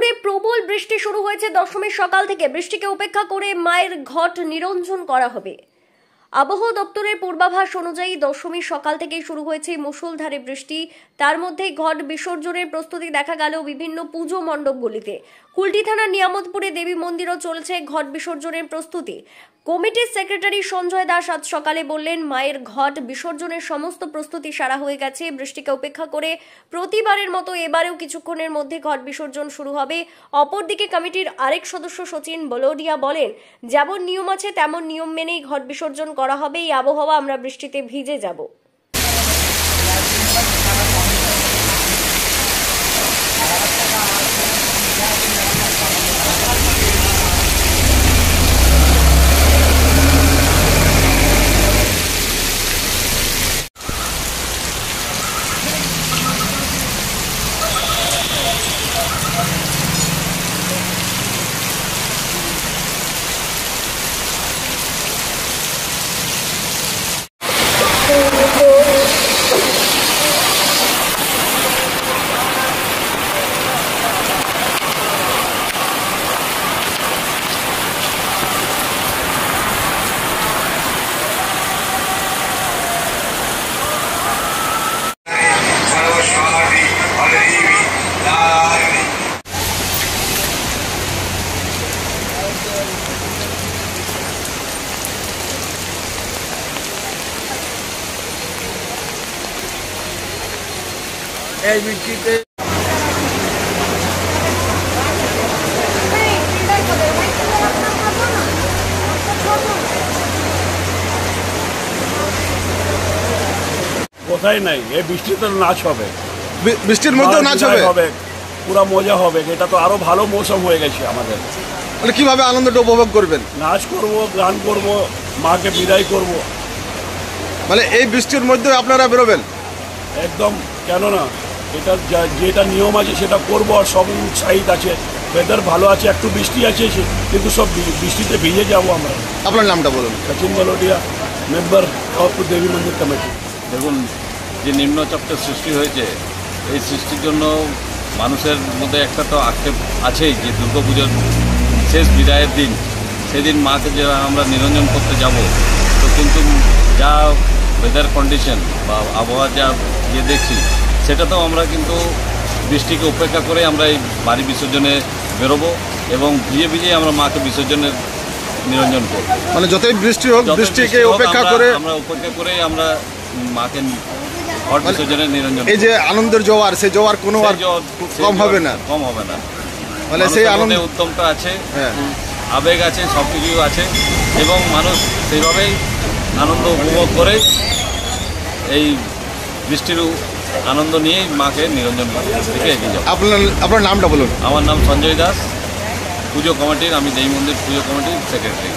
দুপুরে প্রবল বৃষ্টি শুরু হয়েছে। দশমীর সকাল থেকে বৃষ্টিকে উপেক্ষা করে মায়ের ঘট নিরঞ্জন করা হবে। আবহাওয়া দপ্তরের পূর্বাভাস অনুযায়ী দশমীর সকাল থেকেই শুরু হয়েছে মুষলধারে বৃষ্টি। তার মধ্যেই ঘট বিসর্জনের প্রস্তুতি দেখা গেল বিভিন্ন পুজো মণ্ডপগুলিতে। কুলটি থানার নিয়ামতপুরে দেবী মন্দিরও চলছে ঘট বিসর্জনের প্রস্তুতি। কমিটির সেক্রেটারি সঞ্জয় দাস আজ সকালে বললেন, মায়ের ঘট বিসর্জনের সমস্ত প্রস্তুতি সারা হয়ে গেছে। বৃষ্টিকে উপেক্ষা করে প্রতিবারের মতো এবারেও কিছুক্ষণের মধ্যে ঘট বিসর্জন শুরু হবে। অপরদিকে কমিটির আরেক সদস্য সচিন বলোডিয়া বলেন, যেমন নিয়ম আছে তেমন নিয়ম মেনেই ঘট বিসর্জন করা হবে। এই আবহাওয়া আমরা বৃষ্টিতে ভিজে যাব। এই বৃষ্টিতে কোথায় নাই, এই বৃষ্টিতে নাচ হবে, বৃষ্টির মধ্যেও নাচ হবে, পুরা মজা হবে। এটা তো আরো ভালো মৌসুম হয়ে গেছে আমাদের। মানে কিভাবে আনন্দটা উপভোগ করবেন? নাচ করব, গান করব, মাকে বিদায় করব। মানে এই বৃষ্টির মধ্যে আপনারা বেরোবেন? একদম, কেন না, এটা যেটা নিয়ম আছে সেটা করব। আর সব উৎসাহিত আছে, ওয়েদার ভালো আছে, একটু বৃষ্টি আছে কিন্তু সব বৃষ্টিতে ভিজে যাব আমরা। আপনার নামটা বলুন। সচিন বলোডিয়া, মেম্বার অফ দেবী মন্দির কমিটি। দেখুন, যে নিম্নচাপটা সৃষ্টি হয়েছে, এই সৃষ্টির জন্য মানুষের মধ্যে একটা তো আক্ষেপ আছেই যে দুর্গাপুজোর শেষ বিদায়ের দিন, সেদিন মাকে যে আমরা নিরঞ্জন করতে যাব, তো কিন্তু যা ওয়েদার কন্ডিশন বা আবহাওয়া যা দেখছি, সেটা তো আমরা কিন্তু বৃষ্টিকে উপেক্ষা করে আমরা এই বাড়ি বিসর্জনে বেরোবো এবং ভিজে ভিজে আমরা মাকে বিসর্জনের নিরঞ্জন করব। মানে যতই বৃষ্টি হোক, বৃষ্টিকে উপেক্ষা করে আমরা মাকে ঘট বিসর্জনের নিরঞ্জন। এই যে আনন্দের জোয়ার, সেই জোয়ার কোনো আর কম হবে না। মানে সেই আনন্দ উদ্যমটা আছে, আবেগ আছে, সব কিছুই আছে এবং মানুষ সেইভাবেই আনন্দ উপভোগ করে এই বৃষ্টির আনন্দ নিয়েই মাকে নিরঞ্জন থেকে এগিয়ে যাবে। আপনার নামটা বলুন। আমার নাম সঞ্জয় দাস, পুজো কমিটির, আমি দেবী মন্দির পুজো কমিটির সেক্রেটারি।